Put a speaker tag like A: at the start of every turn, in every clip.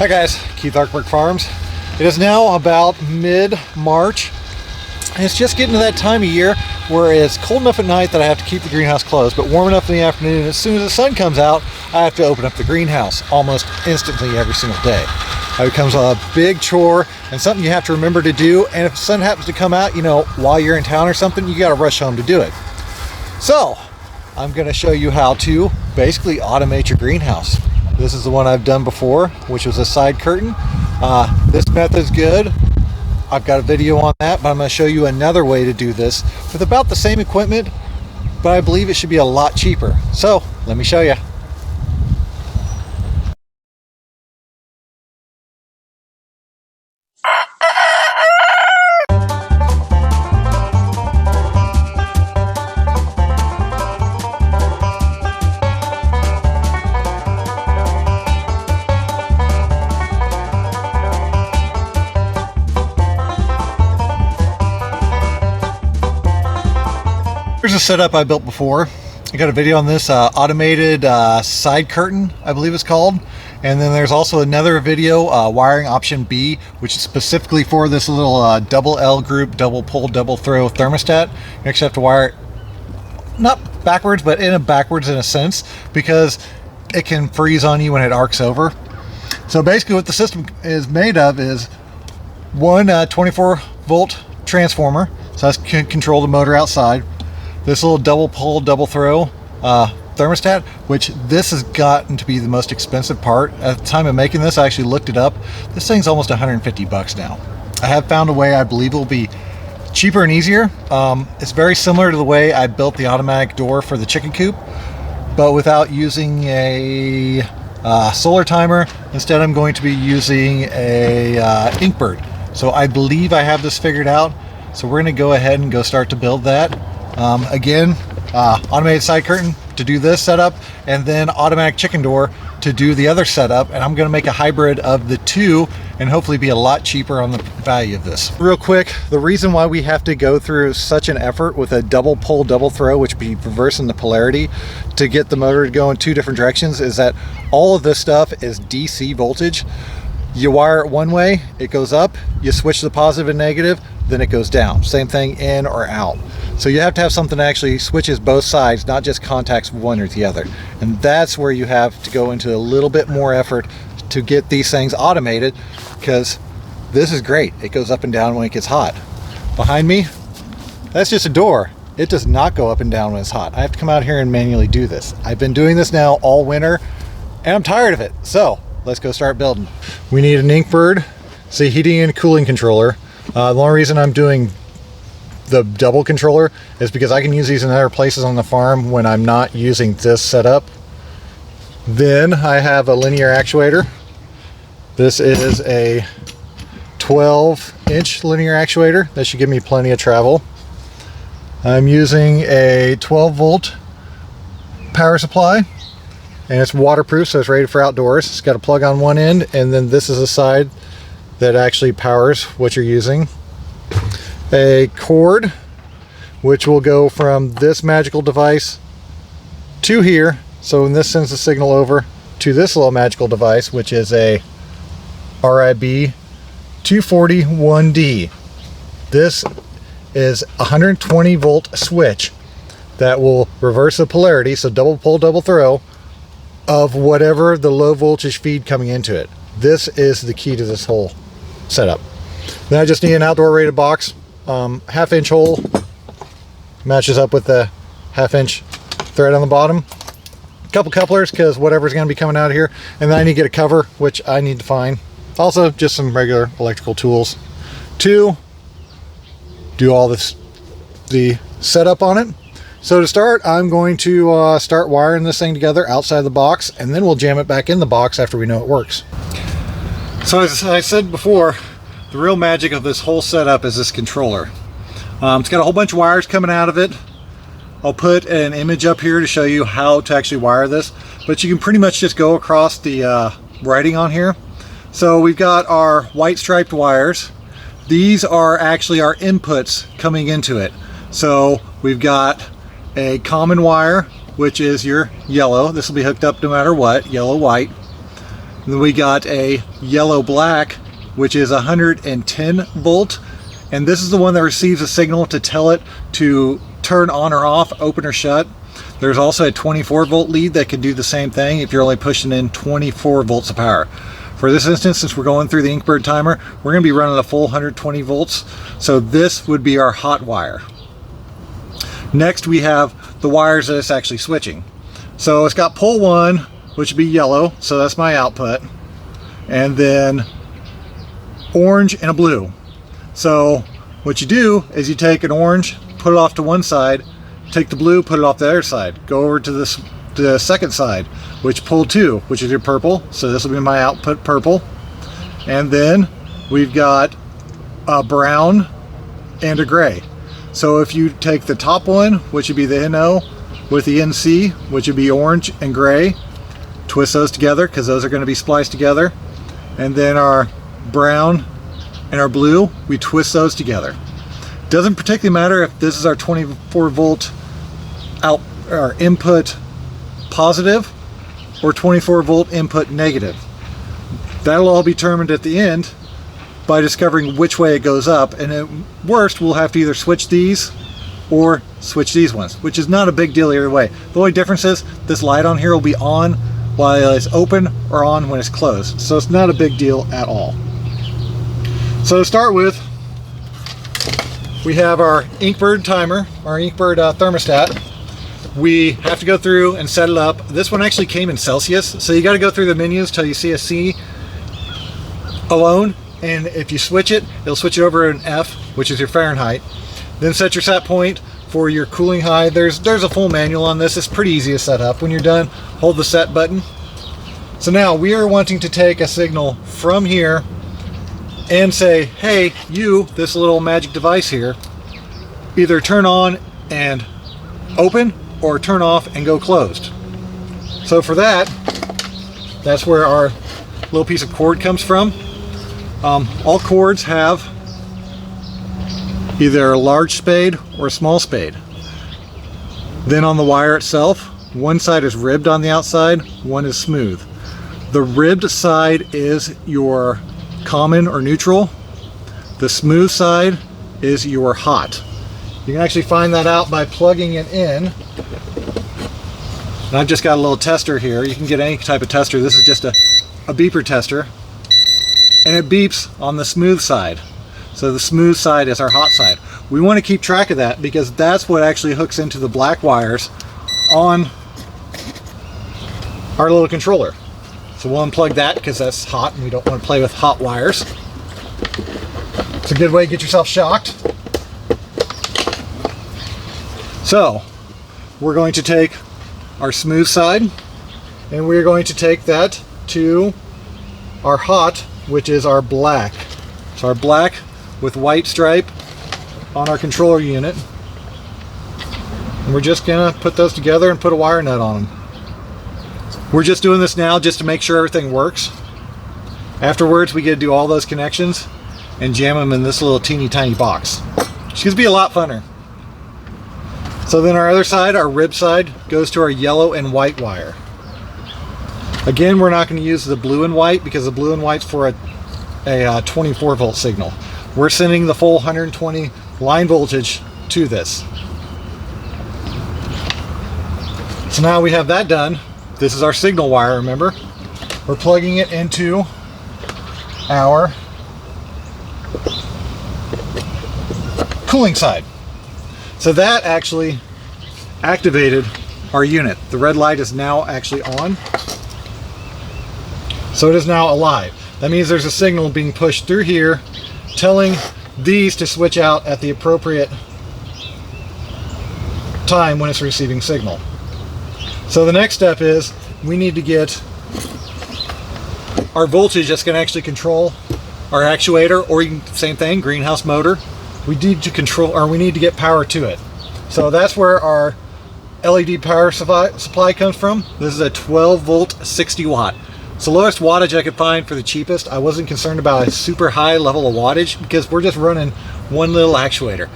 A: Hi guys, Keith Arkenburg Farms. It is now about mid-March, and it's just getting to that time of year where it's cold enough at night that I have to keep the greenhouse closed, but warm enough in the afternoon. As soon as the sun comes out, I have to open up the greenhouse almost instantly every single day. It becomes a big chore and something you have to remember to do, and if the sun happens to come out, while you're in town or something, you gotta rush home to do it. So, I'm gonna show you how to basically automate your greenhouse. This is the one I've done before, which was a side curtain. This method's good. I've got a video on that, but I'm going to show you another way to do this with about the same equipment, but I believe it should be a lot cheaper. So, let me show you. Here's a setup I built before. I got a video on this automated side curtain, I believe it's called. And then there's also another video, wiring option B, which is specifically for this little double L group, double pull, double throw thermostat. You actually have to wire it not backwards, but backwards in a sense, because it can freeze on you when it arcs over. So basically what the system is made of is one 24 volt transformer, so that can control the motor outside. This little double pull, double throw thermostat, which this has gotten to be the most expensive part. At the time of making this, I actually looked it up. This thing's almost 150 bucks now. I have found a way I believe it will be cheaper and easier. It's very similar to the way I built the automatic door for the chicken coop, but without using a solar timer. Instead, I'm going to be using a inkbird. So I believe I have this figured out. So we're going to go ahead and go start to build that. Again, automated side curtain to do this setup, and then automatic chicken door to do the other setup. And I'm going to make a hybrid of the two and hopefully be a lot cheaper on the value of this. Real quick, the reason why we have to go through such an effort with a double pull, double throw, which be reversing the polarity to get the motor to go in two different directions, is that all of this stuff is DC voltage. You wire it one way, it goes up, you switch the positive and negative, then it goes down. Same thing in or out. So you have to have something that actually switches both sides, not just contacts one or the other. And that's where you have to go into a little bit more effort to get these things automated, because this is great. It goes up and down when it gets hot. Behind me, that's just a door. It does not go up and down when it's hot. I have to come out here and manually do this. I've been doing this now all winter, and I'm tired of it. So let's go start building. We need an inkbird. It's a heating and cooling controller. The only reason I'm doing the double controller is because I can use these in other places on the farm when I'm not using this setup. Then I have a linear actuator. This is a 12-inch linear actuator. That should give me plenty of travel. I'm using a 12-volt power supply, and it's waterproof, so it's rated for outdoors. It's got a plug on one end, and then this is a side that actually powers what you're using. A cord, which will go from this magical device to here. So when this sends the signal over to this little magical device, which is a RIB 241D. This is a 120 volt switch that will reverse the polarity, so double pull, double throw, of whatever the low voltage feed coming into it. This is the key to this whole setup. Then I just need an outdoor rated box, half-inch hole, matches up with the half-inch thread on the bottom. A couple couplers, because whatever's going to be coming out of here, and then I need to get a cover, which I need to find. Also, just some regular electrical tools to do all this, the setup on it. So to start, I'm going to start wiring this thing together outside the box, and then we'll jam it back in the box after we know it works. So as I said before, the real magic of this whole setup is this controller. It's got a whole bunch of wires coming out of it. I'll put an image up here to show you how to actually wire this, but you can pretty much just go across the writing on here. So we've got our white striped wires. These are actually our inputs coming into it. So we've got a common wire, which is your yellow. This will be hooked up no matter what, yellow, white. And then we got a yellow black, which is 110 volt. And this is the one that receives a signal to tell it to turn on or off, open or shut. There's also a 24 volt lead that can do the same thing if you're only pushing in 24 volts of power. For this instance, since we're going through the Inkbird timer, we're going to be running a full 120 volts. So this would be our hot wire. Next, we have the wires that it's actually switching. So it's got pole 1, which would be yellow, so that's my output, and then orange and a blue. So what you do is you take an orange, put it off to one side, take the blue, put it off the other side, go over to the second side, which pole 2, which is your purple, so this will be my output purple. And then we've got a brown and a gray. So if you take the top one, which would be the NO, with the NC, which would be orange and gray, twist those together because those are going to be spliced together, and then our brown and our blue, we twist those together. Doesn't particularly matter if this is our 24 volt out, our input positive, or 24 volt input negative. That'll all be determined at the end by discovering which way it goes up, and at worst we'll have to either switch these or switch these ones, which is not a big deal either way. The only difference is this light on here will be on while it's open or on when it's closed, so it's not a big deal at all. So to start with, we have our Inkbird timer, our Inkbird thermostat. We have to go through and set it up. This one actually came in Celsius, so you got to go through the menus till you see a C alone, and if you switch it, it'll switch it over an F, which is your Fahrenheit. Then set your set point for your cooling high. There's a full manual on this. It's pretty easy to set up. When you're done, hold the set button. So now we are wanting to take a signal from here and say, hey, you, this little magic device here, either turn on and open or turn off and go closed. So for that, that's where our little piece of cord comes from. All cords have either a large spade or a small spade. Then on the wire itself, one side is ribbed on the outside, one is smooth. The ribbed side is your common or neutral. The smooth side is your hot. You can actually find that out by plugging it in. And I've just got a little tester here. You can get any type of tester. This is just a beeper tester. And it beeps on the smooth side. So the smooth side is our hot side. We want to keep track of that because that's what actually hooks into the black wires on our little controller. So we'll unplug that because that's hot and we don't want to play with hot wires. It's a good way to get yourself shocked. So we're going to take our smooth side and we're going to take that to our hot, which is our black. So our black with white stripe on our controller unit. And we're just gonna put those together and put a wire nut on them. We're just doing this now just to make sure everything works. Afterwards, we get to do all those connections and jam them in this little teeny tiny box. It's gonna be a lot funner. So then our other side, our rib side, goes to our yellow and white wire. Again, we're not going to use the blue and white because the blue and white's for a 24 volt signal. We're sending the full 120 line voltage to this. So now we have that done. This is our signal wire, remember? We're plugging it into our cooling side. So that actually activated our unit. The red light is now actually on. So it is now alive. That means there's a signal being pushed through here telling these to switch out at the appropriate time when it's receiving signal. So the next step is we need to get our voltage that's going to actually control our actuator, or you can, same thing, greenhouse motor. We need to control, or we need to get power to it. So that's where our LED power supply comes from. This is a 12 volt 60 watt. It's the lowest wattage I could find for the cheapest. I wasn't concerned about a super high level of wattage because we're just running one little actuator.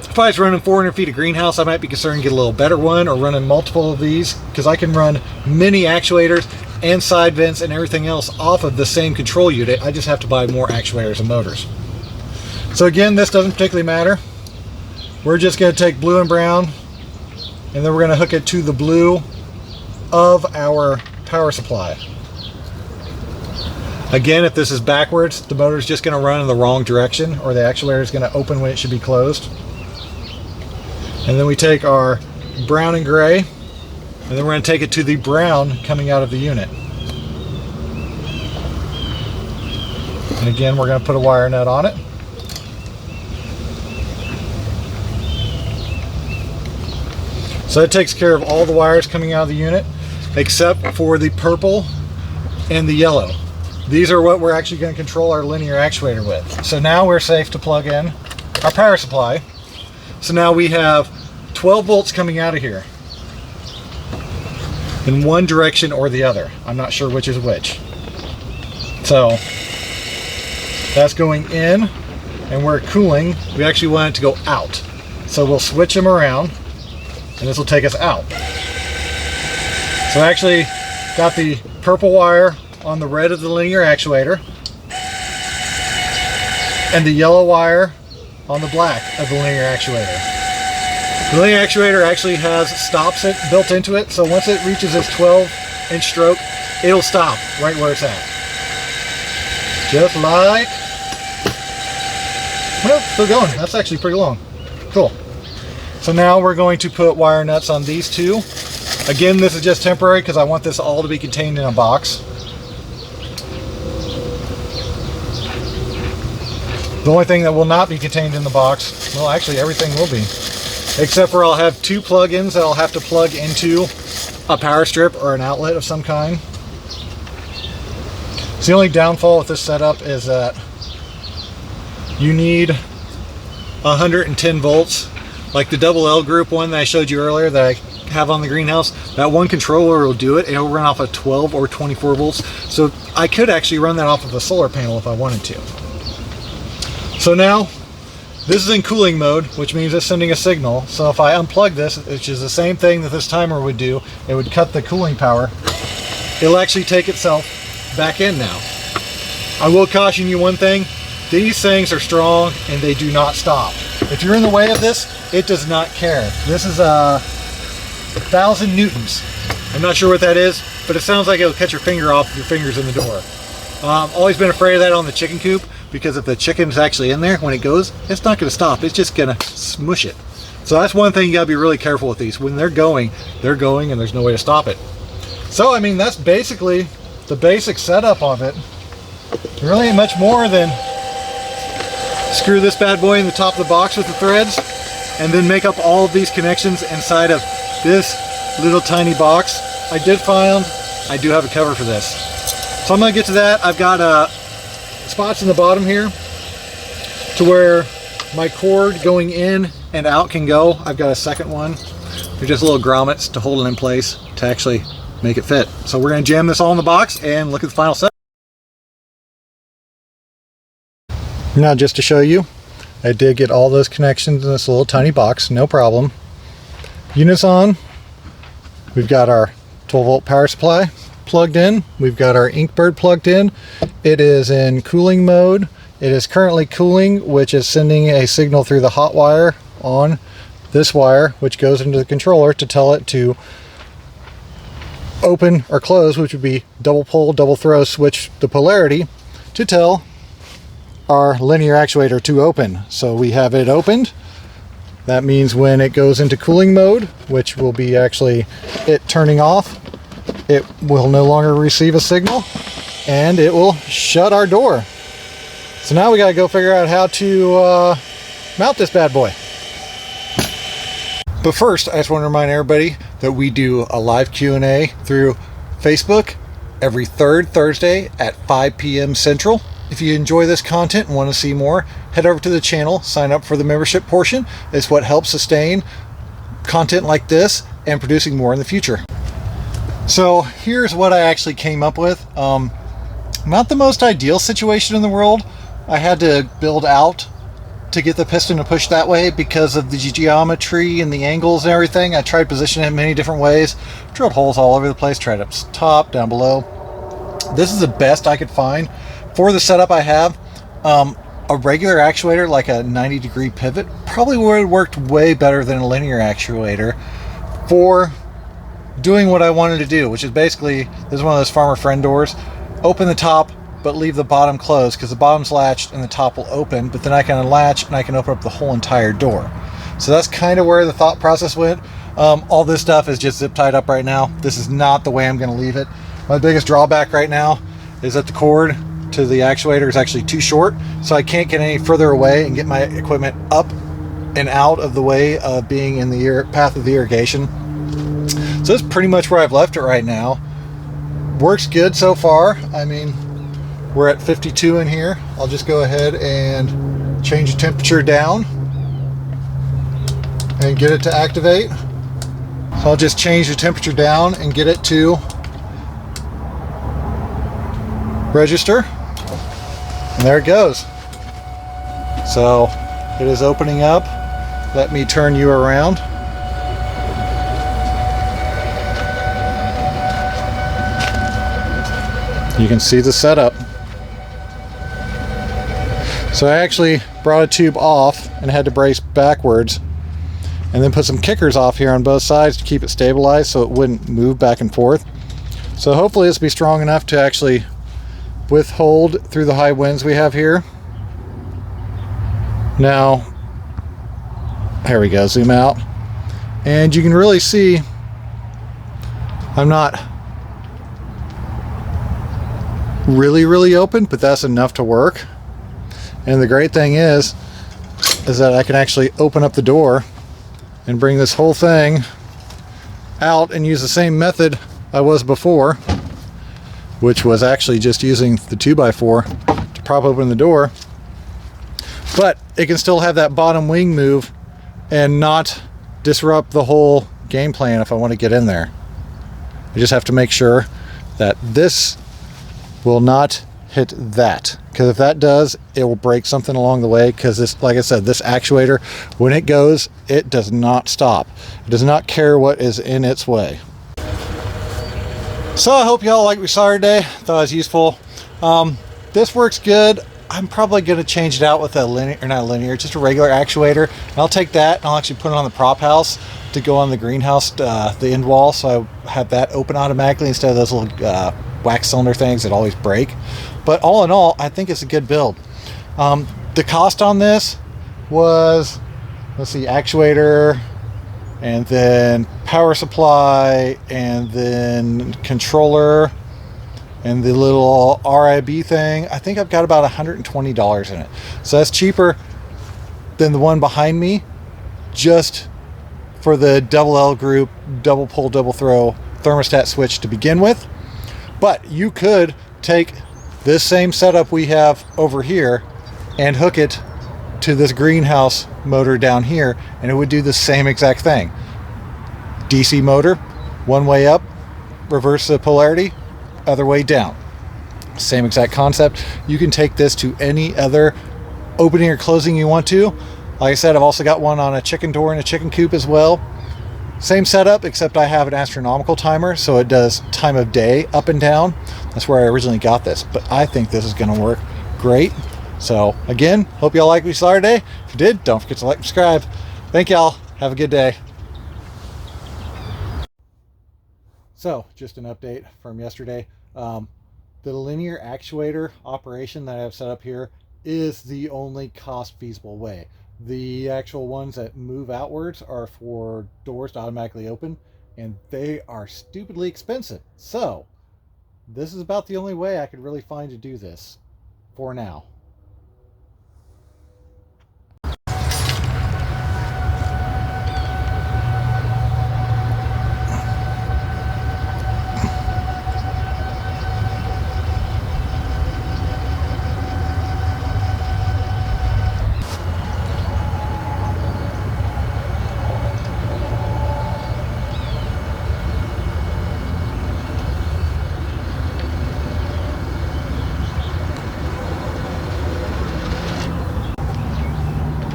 A: If I was running 400 feet of greenhouse, I might be concerned to get a little better one, or running multiple of these, because I can run many actuators and side vents and everything else off of the same control unit. I just have to buy more actuators and motors. So again, this doesn't particularly matter. We're just going to take blue and brown, and then we're going to hook it to the blue of our power supply. Again, if this is backwards, the motor is just going to run in the wrong direction, or the actuator is going to open when it should be closed. And then we take our brown and gray, and then we're going to take it to the brown coming out of the unit. And again, we're going to put a wire nut on it. So that takes care of all the wires coming out of the unit, except for the purple and the yellow. These are what we're actually going to control our linear actuator with. So now we're safe to plug in our power supply. So now we have 12 volts coming out of here in one direction or the other. I'm not sure which is which. So that's going in, and we're cooling. We actually want it to go out. So we'll switch them around, and this will take us out. So I actually got the purple wire on the red of the linear actuator, and the yellow wire on the black of the linear actuator. The linear actuator actually has stops built into it, so once it reaches its 12-inch stroke, it'll stop right where it's at. Just like, well, still going. That's actually pretty long. Cool. So now we're going to put wire nuts on these two. Again, this is just temporary because I want this all to be contained in a box. The only thing that will not be contained in the box, well, actually everything will be, except for I'll have two plug-ins that I'll have to plug into a power strip or an outlet of some kind. So the only downfall with this setup is that you need 110 volts. Like the double L group one that I showed you earlier that I have on the greenhouse, that one controller will do it. It'll run off of 12 or 24 volts. So I could actually run that off of a solar panel if I wanted to. So now this is in cooling mode, which means it's sending a signal. So if I unplug this, which is the same thing that this timer would do, it would cut the cooling power. It'll actually take itself back in now. I will caution you one thing. These things are strong and they do not stop. If you're in the way of this, it does not care. This is 1,000 newtons. I'm not sure what that is, but it sounds like it'll cut your finger off if your finger's in the door. Always been afraid of that on the chicken coop, because if the chicken's actually in there, when it goes, it's not going to stop. It's just going to smush it. So that's one thing you got to be really careful with these. When they're going, and there's no way to stop it. So, I mean, that's basically the basic setup of it. There really ain't much more than screw this bad boy in the top of the box with the threads, and then make up all of these connections inside of this little tiny box. I did find I do have a cover for this. So I'm going to get to that. I've got spots in the bottom here to where my cord going in and out can go. I've got a second one. They're just little grommets to hold it in place to actually make it fit. So we're going to jam this all in the box and look at the final set. Now, just to show you, I did get all those connections in this little tiny box, no problem. Units on. We've got our 12 volt power supply plugged in. We've got our Inkbird plugged in. It is in cooling mode. It is currently cooling, which is sending a signal through the hot wire on this wire, which goes into the controller to tell it to open or close, which would be double pull, double throw, switch the polarity to tell our linear actuator to open. So we have it opened. That means when it goes into cooling mode, which will be actually it turning off, it will no longer receive a signal and it will shut our door. So now we got to go figure out how to mount this bad boy. But first, I just want to remind everybody that we do a live Q&A through Facebook every third Thursday at 5 p.m. Central. If you enjoy this content and want to see more, head over to the channel, sign up for the membership portion. It's what helps sustain content like this and producing more in the future. So here's what I actually came up with. Not the most ideal situation in the world. I had to build out to get the piston to push that way because of the geometry and the angles and everything. I tried positioning it in many different ways, drilled holes all over the place, tried up top, down below. This is the best I could find for the setup I have. A regular actuator, like a 90-degree pivot, probably would have worked way better than a linear actuator for doing what I wanted to do, which is basically, this is one of those farmer friend doors. Open the top, but leave the bottom closed, because the bottom's latched and the top will open, but then I can unlatch and I can open up the whole entire door. So that's kind of where the thought process went. All this stuff is just zip tied up right now. This is not the way I'm going to leave it. My biggest drawback right now is that the cord to the actuator is actually too short, so I can't get any further away and get my equipment up and out of the way of being in the path of the irrigation. So that's pretty much where I've left it right now. Works good so far. I mean, we're at 52 in here. I'll just go ahead and change the temperature down and get it to activate. So I'll just change the temperature down and get it to register. And there it goes. So it is opening up. Let me turn you around. You can see the setup. So I actually brought a tube off and had to brace backwards, and then put some kickers off here on both sides to keep it stabilized so it wouldn't move back and forth. So hopefully this will be strong enough to actually withhold through the high winds we have here. Now, here we go, zoom out. And you can really see I'm not really open, but that's enough to work. And the great thing is that I can actually open up the door and bring this whole thing out and use the same method I was before, which was actually just using the 2x4 to prop open the door. But it can still have that bottom wing move and not disrupt the whole game plan if I want to get in there. I just have to make sure that this will not hit that, because if that does, it will break something along the way, because this, like I said, this actuator, when it goes, it does not stop. It does not care what is in its way. So I hope y'all like what we saw today. Thought it was useful. This works good. I'm probably going to change it out with a linear, or not linear, just a regular actuator. And I'll take that and I'll actually put it on the prop house to go on the greenhouse, the end wall, so I have that open automatically instead of those little wax cylinder things that always break. But all in all, I think it's a good build. The cost on this was, let's see, actuator, and then power supply, and then controller, and the little RIB thing. I think I've got about $120 in it. So that's cheaper than the one behind me, just for the double L group, double pull, double throw thermostat switch to begin with. But you could take this same setup we have over here and hook it to this greenhouse motor down here, and it would do the same exact thing. DC motor, one way up, reverse the polarity, other way down. Same exact concept. You can take this to any other opening or closing you want to. Like I said, I've also got one on a chicken door and a chicken coop as well. Same setup, except I have an astronomical timer, so it does time of day up and down. That's where I originally got this, but I think this is going to work great. So again, hope y'all like what you saw today. If you did, don't forget to like and subscribe. Thank y'all. Have a good day. So just an update from yesterday. The linear actuator operation that I have set up here is the only cost feasible way. The actual ones that move outwards are for doors to automatically open, and they are stupidly expensive. So this is about the only way I could really find to do this for now.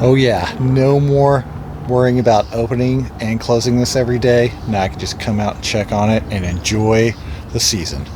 A: Oh yeah, no more worrying about opening and closing this every day. Now I can just come out and check on it and enjoy the season.